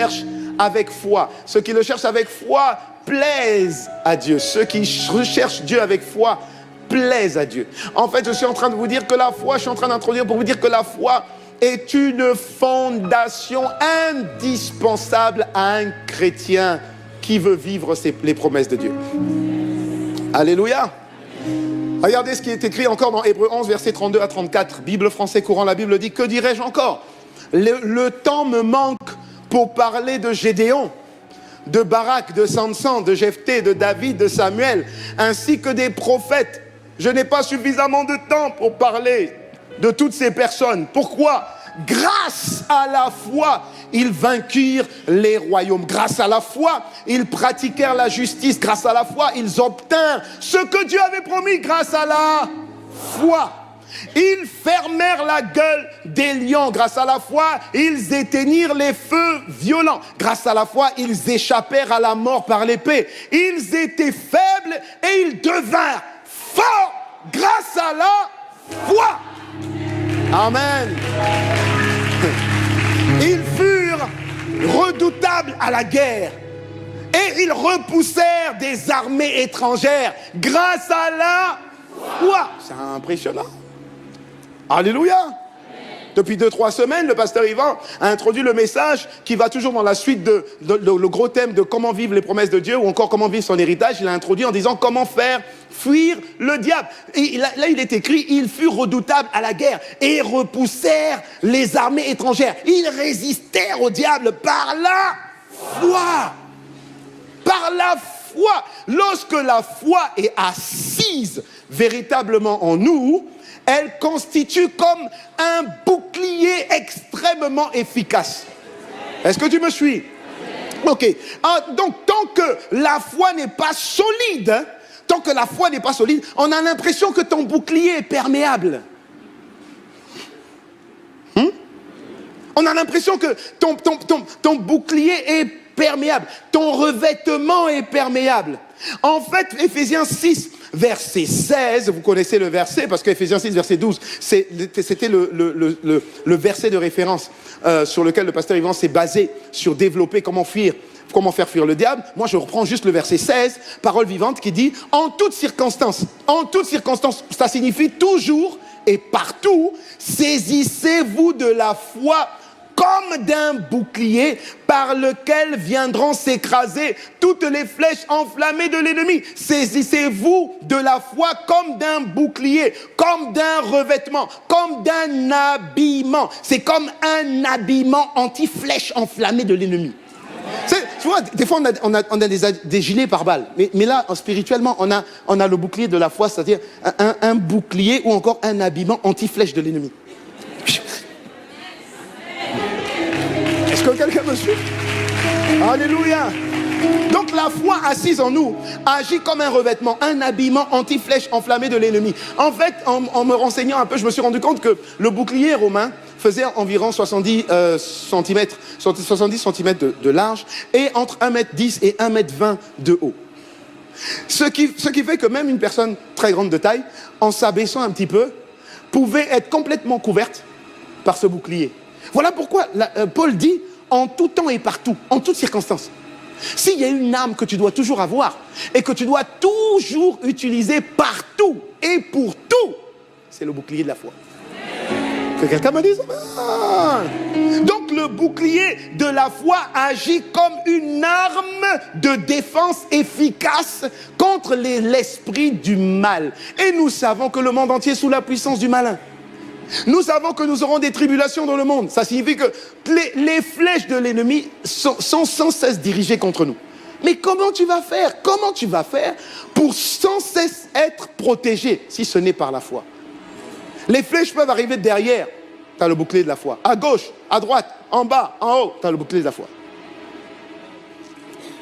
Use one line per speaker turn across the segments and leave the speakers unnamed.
cherchent avec foi. Ceux qui le cherchent avec foi plaisent à Dieu. Ceux qui recherchent Dieu avec foi plaisent à Dieu. En fait, je suis en train de vous dire que la foi, je suis en train d'introduire pour vous dire que la foi est une fondation indispensable à un chrétien qui veut vivre les promesses de Dieu. Alléluia. Regardez ce qui est écrit encore dans Hébreux 11, versets 32 à 34. Bible français courant, la Bible dit, que dirais-je encore? Le temps me manque pour parler de Gédéon, de Barak, de Samson, de Jephthé, de David, de Samuel, ainsi que des prophètes. Je n'ai pas suffisamment de temps pour parler de toutes ces personnes. Pourquoi? Grâce à la foi, ils vainquirent les royaumes. Grâce à la foi, ils pratiquèrent la justice. Grâce à la foi, ils obtinrent ce que Dieu avait promis. Grâce à la foi, ils fermèrent la gueule des lions. Grâce à la foi, ils éteignirent les feux violents. Grâce à la foi, ils échappèrent à la mort par l'épée. Ils étaient faibles et ils devinrent forts grâce à la foi. Amen. Ils furent redoutables à la guerre et ils repoussèrent des armées étrangères grâce à la foi. C'est impressionnant. Alléluia. Depuis 2-3 semaines, le pasteur Yvan a introduit le message qui va toujours dans la suite le gros thème de comment vivre les promesses de Dieu ou encore comment vivre son héritage. Il a introduit en disant comment faire fuir le diable. Et là, il est écrit, ils furent redoutables à la guerre et repoussèrent les armées étrangères. Ils résistèrent au diable par la foi. Par la foi. Lorsque la foi est assise véritablement en nous, elle constitue comme un bouclier extrêmement efficace. Est-ce que tu me suis? Ok. Donc, tant que la foi n'est pas solide, on a l'impression que ton bouclier est perméable. On a l'impression que ton bouclier est perméable. Ton revêtement est perméable. En fait, Éphésiens 6, verset 16, vous connaissez le verset, parce qu'Éphésiens 6, verset 12, c'était le verset de référence sur lequel le pasteur Yvan s'est basé sur développer comment faire fuir le diable. Moi, je reprends juste le verset 16, parole vivante, qui dit « En toutes circonstances », ça signifie toujours et partout, saisissez-vous de la foi comme d'un bouclier par lequel viendront s'écraser toutes les flèches enflammées de l'ennemi. Saisissez-vous de la foi comme d'un bouclier, comme d'un revêtement, comme d'un habillement. C'est comme un habillement anti-flèche enflammée de l'ennemi. Tu vois, des fois on a des gilets pare-balles, mais là, spirituellement, on a le bouclier de la foi, c'est-à-dire un bouclier ou encore un habillement anti-flèche de l'ennemi. Est-ce que quelqu'un me suit? Alléluia. Donc la foi assise en nous agit comme un revêtement, un habillement anti-flèche enflammé de l'ennemi. En fait, en me renseignant un peu, je me suis rendu compte que le bouclier romain faisait environ 70 cm de large et entre 1,10 m et 1,20 m de haut. Ce qui fait que même une personne très grande de taille, en s'abaissant un petit peu, pouvait être complètement couverte par ce bouclier. Voilà pourquoi Paul dit en tout temps et partout, en toutes circonstances. S'il y a une arme que tu dois toujours avoir et que tu dois toujours utiliser partout et pour tout, c'est le bouclier de la foi. Que quelqu'un me dise Donc le bouclier de la foi agit comme une arme de défense efficace contre l'esprit du mal. Et nous savons que le monde entier est sous la puissance du malin. Nous savons que nous aurons des tribulations dans le monde. Ça signifie que les flèches de l'ennemi sont sans cesse dirigées contre nous. Mais comment tu vas faire? Comment tu vas faire pour sans cesse être protégé si ce n'est par la foi? Les flèches peuvent arriver derrière. Tu as le bouclier de la foi. À gauche, à droite, en bas, en haut, tu as le bouclier de la foi.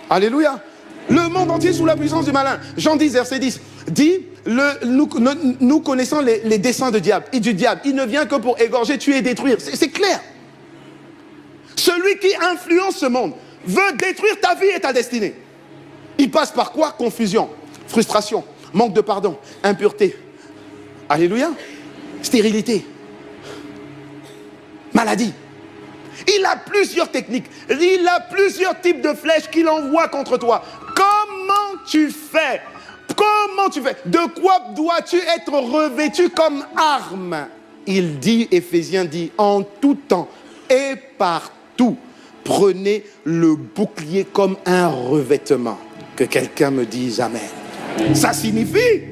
Alléluia. Le monde entier sous la puissance du malin. Jean 10, verset 10, dit, nous connaissons les desseins du diable. Il ne vient que pour égorger, tuer et détruire. C'est clair. Celui qui influence ce monde veut détruire ta vie et ta destinée. Il passe par quoi? Confusion, frustration, manque de pardon, impureté. Alléluia. Stérilité. Maladie. Il a plusieurs techniques. Il a plusieurs types de flèches qu'il envoie contre toi. Comment tu fais? Comment tu fais? De quoi dois-tu être revêtu comme arme? Il dit, Éphésiens dit, en tout temps et partout, prenez le bouclier comme un revêtement. Que quelqu'un me dise Amen. Ça signifie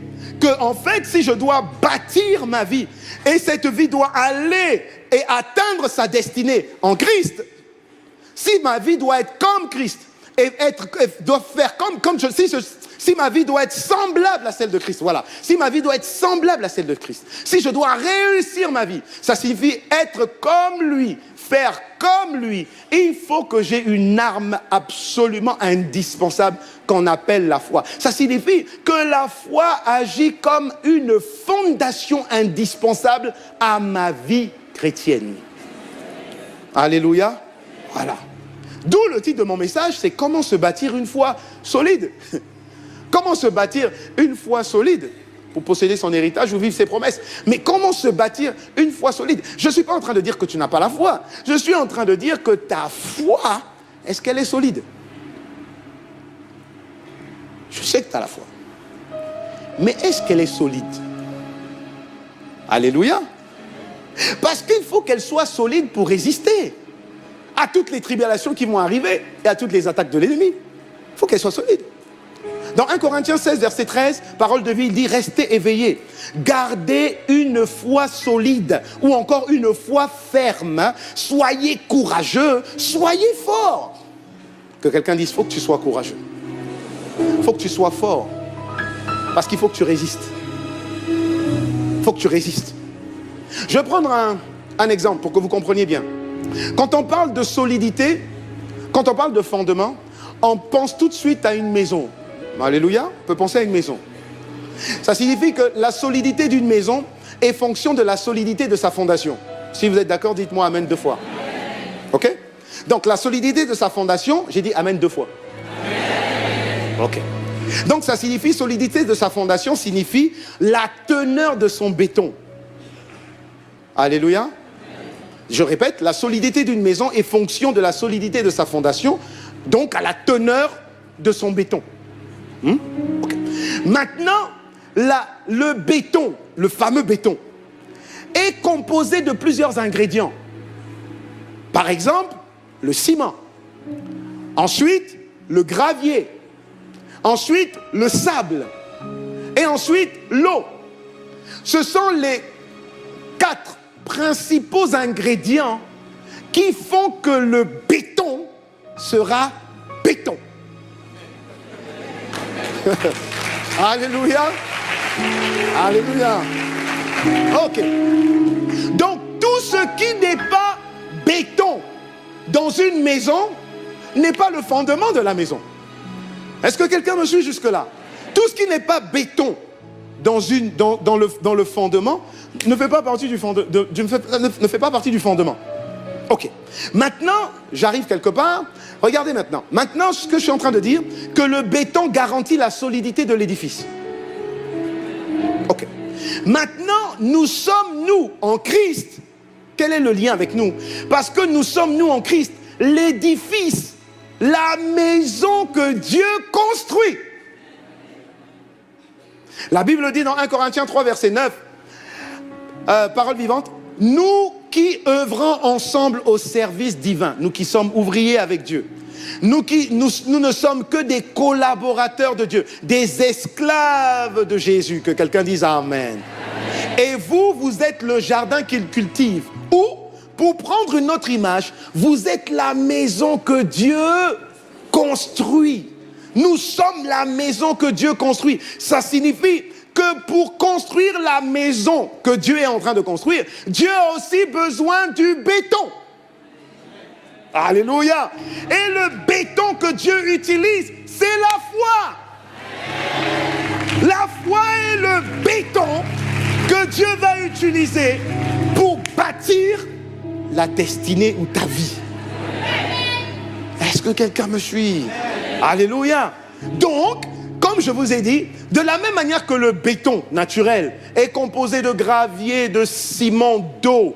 que, en fait, si je dois bâtir ma vie, et cette vie doit aller et atteindre sa destinée en Christ, si ma vie doit être comme Christ, et doit faire si ma vie doit être semblable à celle de Christ, voilà. Si ma vie doit être semblable à celle de Christ, si je dois réussir ma vie, ça signifie être comme lui, faire comme lui. Il faut que j'ai une arme absolument indispensable qu'on appelle la foi. Ça signifie que la foi agit comme une fondation indispensable à ma vie chrétienne. Alléluia. Voilà. D'où le titre de mon message, c'est comment se bâtir une foi solide. Comment se bâtir une foi solide pour posséder son héritage ou vivre ses promesses. Mais comment se bâtir une foi solide? Je ne suis pas en train de dire que tu n'as pas la foi. Je suis en train de dire que ta foi, est-ce qu'elle est solide? Je sais que tu as la foi. Mais est-ce qu'elle est solide? Alléluia. Parce qu'il faut qu'elle soit solide pour résister à toutes les tribulations qui vont arriver et à toutes les attaques de l'ennemi. Il faut qu'elle soit solide. Dans 1 Corinthiens 16, verset 13, parole de vie, il dit « Restez éveillés, gardez une foi solide ou encore une foi ferme, soyez courageux, soyez forts. » Que quelqu'un dise « Il faut que tu sois courageux. Il faut que tu sois fort. Parce qu'il faut que tu résistes. Il faut que tu résistes. » Je vais prendre un exemple pour que vous compreniez bien. Quand on parle de solidité, quand on parle de fondement, on pense tout de suite à une maison. Alléluia, on peut penser à une maison. Ça signifie que la solidité d'une maison est fonction de la solidité de sa fondation. Si vous êtes d'accord, dites-moi Amen 2 fois. Ok? Donc la solidité de sa fondation, j'ai dit Amen 2 fois. Ok. Donc ça signifie, solidité de sa fondation signifie la teneur de son béton. Alléluia. Je répète, la solidité d'une maison est fonction de la solidité de sa fondation, donc à la teneur de son béton. Okay. Maintenant, le béton, le fameux béton, est composé de plusieurs ingrédients. Par exemple, le ciment. Ensuite, le gravier. Ensuite, le sable. Et ensuite, l'eau. Ce sont les 4 principaux ingrédients qui font que le béton sera béton. Alléluia. Alléluia. Ok. Donc, tout ce qui n'est pas béton dans une maison n'est pas le fondement de la maison. Est-ce que quelqu'un me suit jusque-là? Tout ce qui n'est pas béton dans le fondement ne fait pas partie du fondement. Ok. Maintenant, j'arrive quelque part. Regardez maintenant. Maintenant, ce que je suis en train de dire, que le béton garantit la solidité de l'édifice. Ok. Maintenant, nous sommes, nous, en Christ. Quel est le lien avec nous? Parce que nous sommes, nous, en Christ, l'édifice, la maison que Dieu construit. La Bible dit dans 1 Corinthiens 3, verset 9, parole vivante, nous qui œuvrons ensemble au service divin, nous qui sommes ouvriers avec Dieu, nous ne sommes que des collaborateurs de Dieu, des esclaves de Jésus, que quelqu'un dise Amen. Et vous êtes le jardin qu'il cultive. Ou, pour prendre une autre image, vous êtes la maison que Dieu construit. Nous sommes la maison que Dieu construit. Ça signifie que pour construire la maison que Dieu est en train de construire, Dieu a aussi besoin du béton. Alléluia. Et le béton que Dieu utilise, c'est la foi. La foi est le béton que Dieu va utiliser pour bâtir la destinée ou ta vie. Est-ce que quelqu'un me suit? Alléluia. Donc, comme je vous ai dit, de la même manière que le béton naturel est composé de gravier, de ciment, d'eau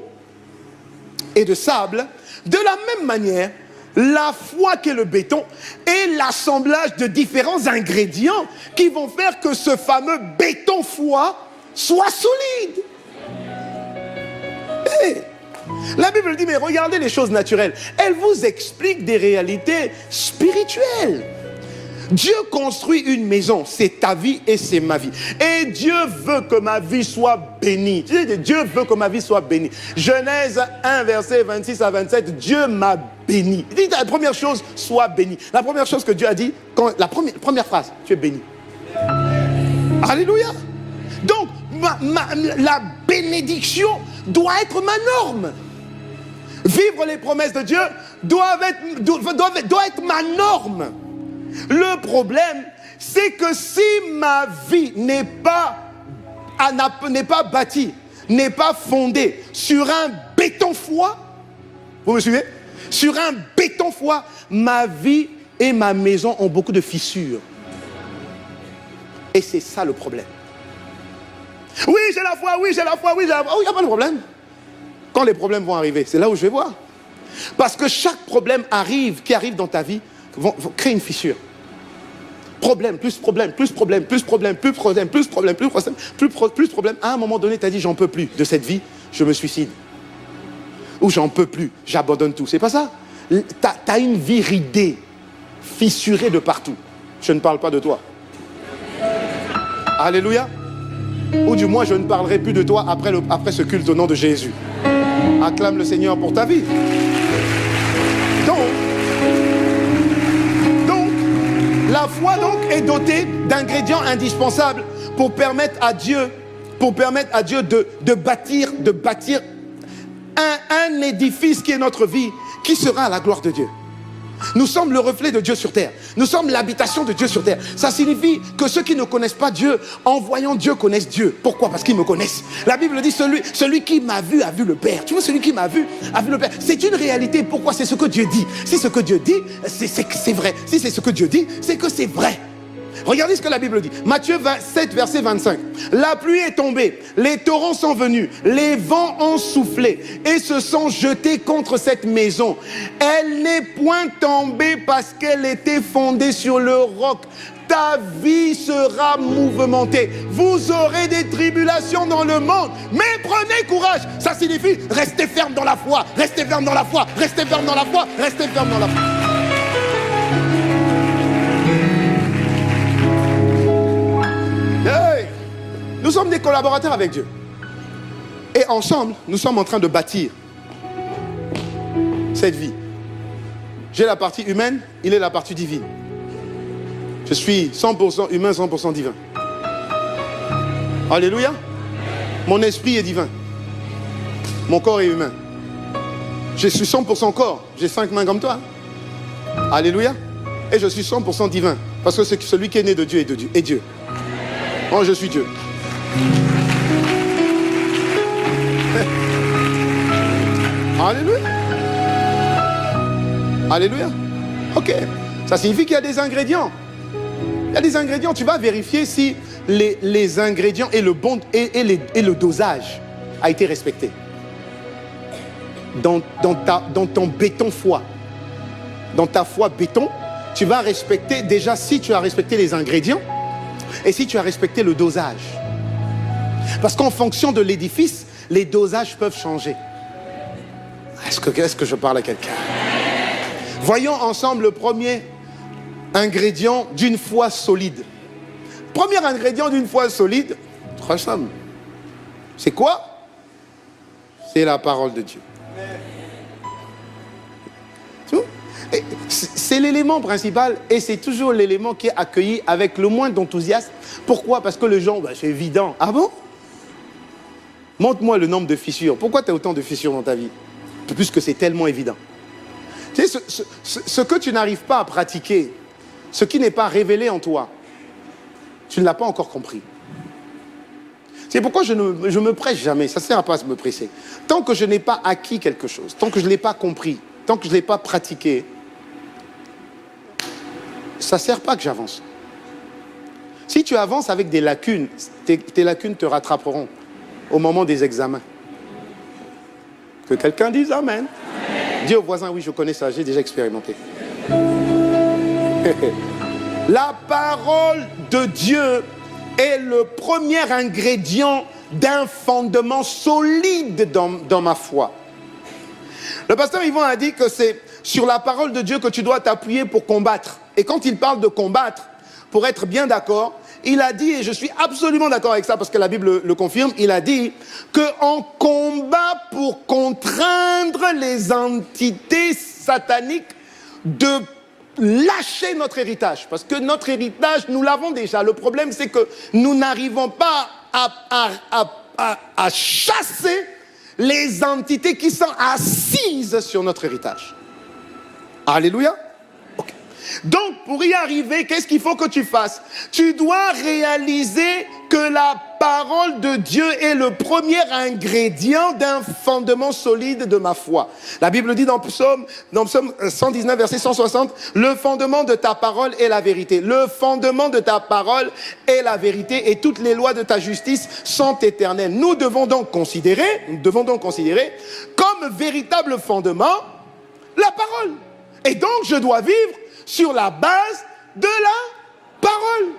et de sable, De la même manière, la foi qui est le béton est l'assemblage de différents ingrédients qui vont faire que ce fameux béton foi soit solide. Hey, la Bible dit, mais regardez les choses naturelles. Elle vous explique des réalités spirituelles. Dieu construit une maison, c'est ta vie et c'est ma vie. Et Dieu veut que ma vie soit bénie. Dieu veut que ma vie soit bénie. Genèse 1, verset 26 à 27, Dieu m'a béni. Il dit la première chose, sois béni. La première chose que Dieu a dit, la première phrase, tu es béni. Alléluia. Donc, la bénédiction doit être ma norme. Vivre les promesses de Dieu doit être ma norme. Le problème, c'est que si ma vie n'est pas bâtie, n'est pas fondée sur un béton foi, vous me suivez? Sur un béton foi, ma vie et ma maison ont beaucoup de fissures. Et c'est ça le problème. Oui, j'ai la foi, oui, j'ai la foi, oui, j'ai la foi. Oh, il n'y a pas de problème. Quand les problèmes vont arriver, c'est là où je vais voir. Parce que chaque problème qui arrive dans ta vie, vont créer une fissure. Problème, plus problème, plus problème, plus problème, plus problème, plus problème, plus problème, plus problème. À un moment donné, tu as dit, j'en peux plus de cette vie, je me suicide. Ou j'en peux plus, j'abandonne tout. C'est pas ça. Tu as une vie ridée, fissurée de partout. Je ne parle pas de toi. Alléluia. Ou du moins, je ne parlerai plus de toi après ce culte au nom de Jésus. Acclame le Seigneur pour ta vie. Donc, la foi est dotée d'ingrédients indispensables pour permettre à Dieu de bâtir un édifice qui est notre vie, qui sera à la gloire de Dieu. Nous sommes le reflet de Dieu sur terre. Nous sommes l'habitation de Dieu sur terre. Ça signifie que ceux qui ne connaissent pas Dieu, en voyant Dieu, connaissent Dieu. Pourquoi? Parce qu'ils me connaissent. La Bible dit, celui qui m'a vu a vu le Père. Tu vois, celui qui m'a vu a vu le Père. C'est une réalité. Pourquoi? C'est ce que Dieu dit. Si ce que Dieu dit, c'est vrai. Si c'est ce que Dieu dit, c'est que c'est vrai. Regardez ce que la Bible dit. Matthieu 7, verset 25. La pluie est tombée, les torrents sont venus, les vents ont soufflé et se sont jetés contre cette maison. Elle n'est point tombée parce qu'elle était fondée sur le roc. Ta vie sera mouvementée. Vous aurez des tribulations dans le monde, mais prenez courage. Ça signifie restez ferme dans la foi, restez ferme dans la foi, restez ferme dans la foi, restez ferme dans la foi. Hey, nous sommes des collaborateurs avec Dieu. Et ensemble, nous sommes en train de bâtir cette vie. J'ai la partie humaine, il est la partie divine. Je suis 100% humain, 100% divin. Alléluia. Mon esprit est divin. Mon corps est humain. Je suis 100% corps. J'ai 5 mains comme toi. Alléluia. Et je suis 100% divin. Parce que c'est celui qui est né de Dieu est Dieu. Oh, je suis Dieu. Alléluia. Alléluia. Ok. Ça signifie qu'il y a des ingrédients. Il y a des ingrédients. Tu vas vérifier si les ingrédients et le dosage a été respecté. Dans ton béton foi. Dans ta foi béton, tu vas respecter déjà si tu as respecté les ingrédients. Et si tu as respecté le dosage. Parce qu'en fonction de l'édifice, les dosages peuvent changer. Est-ce que je parle à quelqu'un? Voyons ensemble le premier ingrédient d'une foi solide. Premier ingrédient d'une foi solide, très simple. C'est quoi? C'est la parole de Dieu. C'est l'élément principal et c'est toujours l'élément qui est accueilli avec le moins d'enthousiasme. Pourquoi? Parce que les gens, c'est évident. Ah bon? Montre-moi le nombre de fissures. Pourquoi tu as autant de fissures dans ta vie? Puisque c'est tellement évident. Tu sais, ce que tu n'arrives pas à pratiquer, ce qui n'est pas révélé en toi, tu ne l'as pas encore compris. C'est pourquoi je ne me presse jamais. Ça ne sert à pas à me presser. Tant que je n'ai pas acquis quelque chose, tant que je ne l'ai pas compris, tant que je ne l'ai pas pratiqué, ça ne sert pas que j'avance. Si tu avances avec des lacunes, tes lacunes te rattraperont au moment des examens. Que quelqu'un dise Amen. Amen. Dis au voisin, oui, je connais ça, j'ai déjà expérimenté. La parole de Dieu est le premier ingrédient d'un fondement solide dans ma foi. Le pasteur Yvon a dit que c'est sur la parole de Dieu que tu dois t'appuyer pour combattre. Et quand il parle de combattre, pour être bien d'accord, il a dit, et je suis absolument d'accord avec ça parce que la Bible le confirme, il a dit qu'on combat pour contraindre les entités sataniques de lâcher notre héritage. Parce que notre héritage, nous l'avons déjà. Le problème, c'est que nous n'arrivons pas à chasser les entités qui sont assises sur notre héritage. Alléluia. Okay. Donc, pour y arriver, qu'est-ce qu'il faut que tu fasses? Tu dois réaliser que la parole de Dieu est le premier ingrédient d'un fondement solide de ma foi. La Bible dit dans Psaume 119, verset 160, « Le fondement de ta parole est la vérité. Le fondement de ta parole est la vérité et toutes les lois de ta justice sont éternelles. » Nous devons donc considérer comme véritable fondement la parole. Et donc, je dois vivre sur la base de la parole.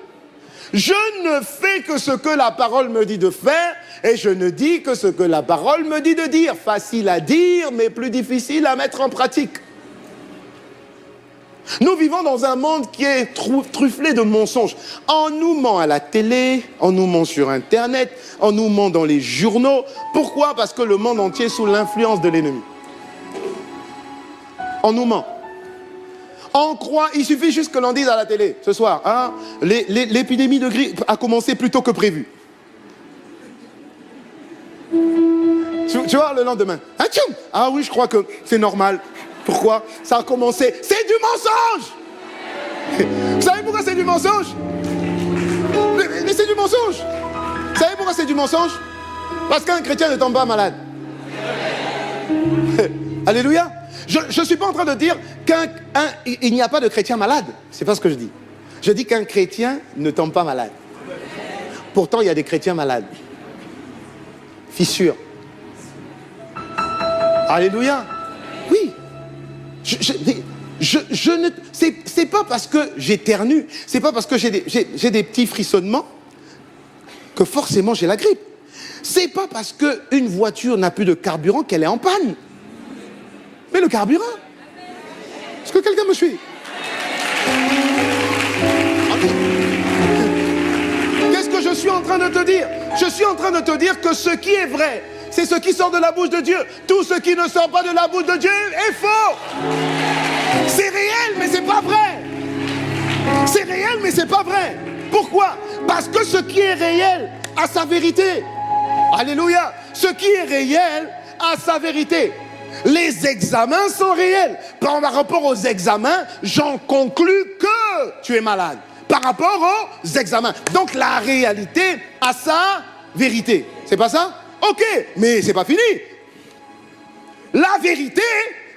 Je ne fais que ce que la parole me dit de faire et je ne dis que ce que la parole me dit de dire. Facile à dire, mais plus difficile à mettre en pratique. Nous vivons dans un monde qui est truffé de mensonges. On nous ment à la télé, on nous ment sur Internet, on nous ment dans les journaux. Pourquoi? Parce que le monde entier est sous l'influence de l'ennemi. On nous ment. On croit, il suffit juste que l'on dise à la télé, ce soir, hein, l'épidémie de grippe a commencé plus tôt que prévu. Tu vois, le lendemain, ah oui, je crois que c'est normal. Pourquoi? Ça a commencé. C'est du mensonge! Vous savez pourquoi c'est du mensonge? Mais c'est du mensonge! Vous savez pourquoi c'est du mensonge? Parce qu'un chrétien ne tombe pas malade. Alléluia! Je ne suis pas en train de dire qu'il n'y a pas de chrétien malade. Ce n'est pas ce que je dis. Je dis qu'un chrétien ne tombe pas malade. Pourtant, il y a des chrétiens malades. Fissures. Alléluia. Oui. C'est pas parce que j'éternue, c'est pas parce que j'ai des petits frissonnements que forcément j'ai la grippe. C'est pas parce qu'une voiture n'a plus de carburant qu'elle est en panne. Mais le carburant. Est-ce que quelqu'un me suit? Qu'est-ce que je suis en train de te dire? Je suis en train de te dire que ce qui est vrai, c'est ce qui sort de la bouche de Dieu. Tout ce qui ne sort pas de la bouche de Dieu est faux. C'est réel, mais c'est pas vrai. C'est réel, mais c'est pas vrai. Pourquoi? Parce que ce qui est réel a sa vérité. Alléluia. Ce qui est réel a sa vérité. Les examens sont réels. Par rapport aux examens, j'en conclus que tu es malade. Par rapport aux examens. Donc la réalité a sa vérité. C'est pas ça? Ok, mais c'est pas fini. La vérité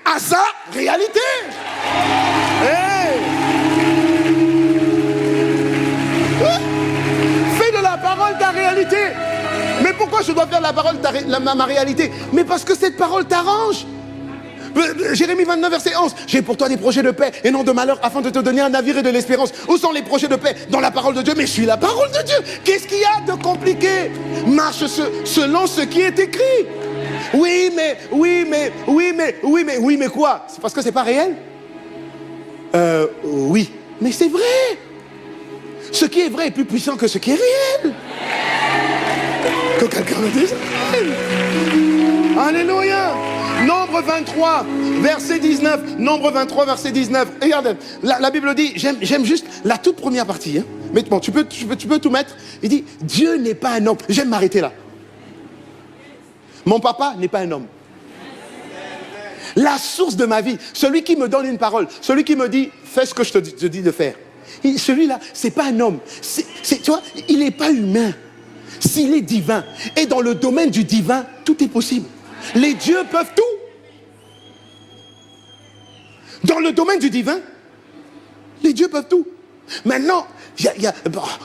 a sa réalité. Hey. Fais de la parole ta réalité. Mais pourquoi je dois faire la parole ma réalité? Mais parce que cette parole t'arrange. Jérémie 29, verset 11. J'ai pour toi des projets de paix et non de malheur afin de te donner un navire et de l'espérance. Où sont les projets de paix? Dans la parole de Dieu. Mais je suis la parole de Dieu. Qu'est-ce qu'il y a de compliqué? Marche selon ce qui est écrit. Oui, mais quoi? C'est parce que c'est pas réel? Oui. Mais c'est vrai. Ce qui est vrai est plus puissant que ce qui est réel. Que quelqu'un le dise. Alléluia. Nombre 23, verset 19. Nombre 23, verset 19. Regarde, la Bible dit, j'aime juste la toute première partie. Hein. Mais bon, tu peux tout mettre. Il dit, Dieu n'est pas un homme. J'aime m'arrêter là. Mon papa n'est pas un homme. La source de ma vie, celui qui me donne une parole, celui qui me dit, fais ce que je te dis de faire. Celui-là, c'est pas un homme. Tu vois, il n'est pas humain. S'il est divin. Et dans le domaine du divin, tout est possible. Les dieux peuvent tout. Dans le domaine du divin, les dieux peuvent tout. Maintenant,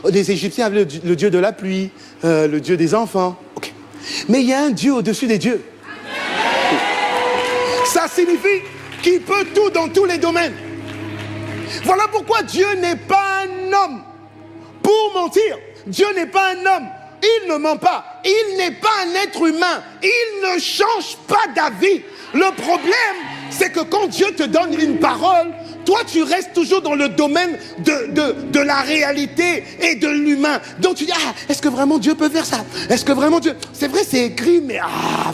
les Égyptiens avaient le dieu de la pluie, le dieu des enfants. Okay. Mais il y a un Dieu au-dessus des dieux. Ça, signifie qu'il peut tout dans tous les domaines. Voilà pourquoi Dieu n'est pas un homme pour mentir. Dieu n'est pas un homme. Il ne ment pas. Il n'est pas un être humain. Il ne change pas d'avis. Le problème, c'est que quand Dieu te donne une parole, toi, tu restes toujours dans le domaine de la réalité et de l'humain. Donc, tu dis, est-ce que vraiment Dieu peut faire ça? Est-ce que vraiment Dieu... C'est vrai, c'est écrit, mais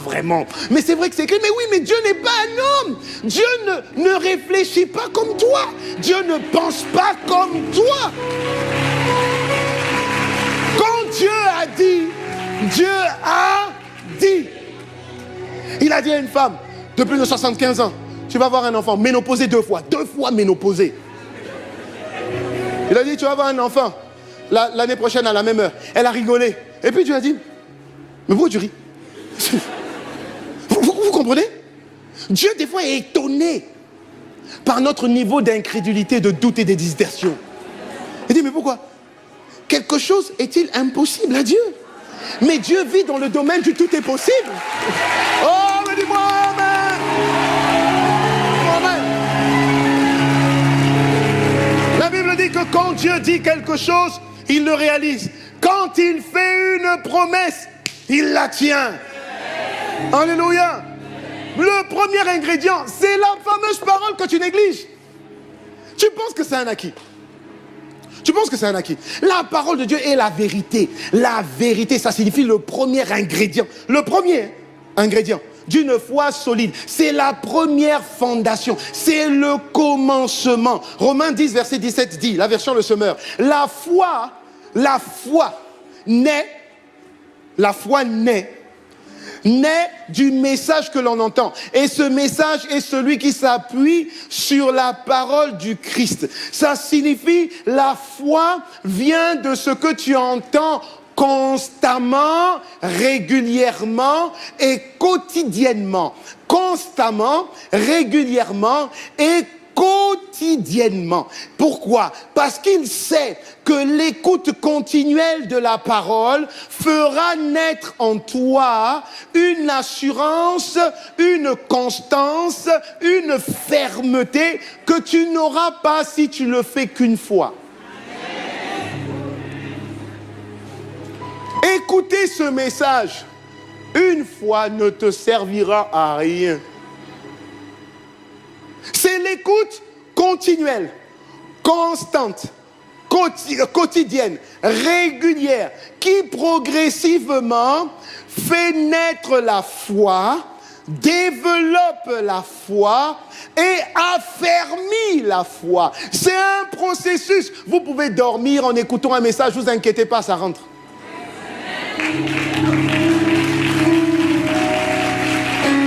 vraiment. Mais c'est vrai que c'est écrit, mais oui, mais Dieu n'est pas un homme. Dieu ne réfléchit pas comme toi. Dieu ne pense pas comme toi. Quand Dieu a dit, Dieu a dit. Il a dit à une femme de plus de 75 ans, tu vas avoir un enfant, ménopausé 2 fois ménopausé. Il a dit, tu vas avoir un enfant, l'année prochaine à la même heure. Elle a rigolé. Et puis Dieu a dit, mais pourquoi tu ris? Vous comprenez? Dieu, des fois, est étonné par notre niveau d'incrédulité, de doute et de dispersion. Il dit, mais pourquoi? Quelque chose est-il impossible à Dieu? Mais Dieu vit dans le domaine du tout est possible. Oh, mais dis-moi, amen. Amen. La Bible dit que quand Dieu dit quelque chose, il le réalise. Quand il fait une promesse, il la tient. Alléluia. Le premier ingrédient, c'est la fameuse parole que tu négliges. Tu penses que c'est un acquis. Tu penses que c'est un acquis. La parole de Dieu est la vérité. La vérité, ça signifie le premier ingrédient. Le premier ingrédient d'une foi solide. C'est la première fondation. C'est le commencement. Romains 10, verset 17 dit, la version Le Semeur, la foi naît du message que l'on entend. Et ce message est celui qui s'appuie sur la parole du Christ. Ça signifie la foi vient de ce que tu entends constamment, régulièrement et quotidiennement. Constamment, régulièrement et quotidiennement. Pourquoi? Parce qu'il sait que l'écoute continuelle de la parole fera naître en toi une assurance, une constance, une fermeté que tu n'auras pas si tu le fais qu'une fois. Écouter ce message une fois ne te servira à rien. C'est l'écoute continuelle, constante, quotidienne, régulière, qui progressivement fait naître la foi, développe la foi et affermit la foi. C'est un processus. Vous pouvez dormir en écoutant un message, ne vous inquiétez pas, ça rentre.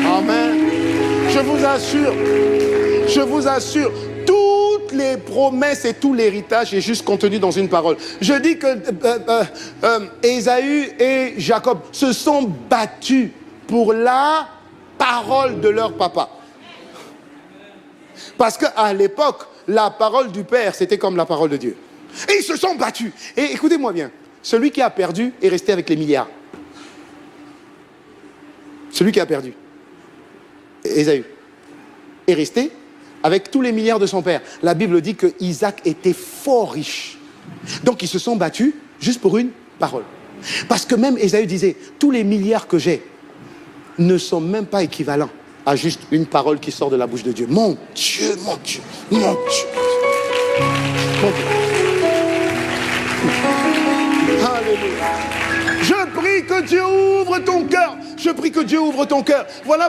Amen. Je vous assure, toutes les promesses et tout l'héritage est juste contenu dans une parole. Je dis que Ésaü et Jacob se sont battus pour la parole de leur papa. Parce qu'à l'époque, la parole du père, c'était comme la parole de Dieu. Et ils se sont battus. Et écoutez-moi bien, celui qui a perdu est resté avec les milliards. Celui qui a perdu, Ésaü, est resté avec tous les milliards de son père. La Bible dit que Isaac était fort riche. Donc ils se sont battus juste pour une parole. Parce que même Ésaü disait, tous les milliards que j'ai ne sont même pas équivalents à juste une parole qui sort de la bouche de Dieu. Mon Dieu, mon Dieu, mon Dieu. Mon Dieu. Alléluia. Je prie que Dieu ouvre ton cœur. Je prie que Dieu ouvre ton cœur. Voilà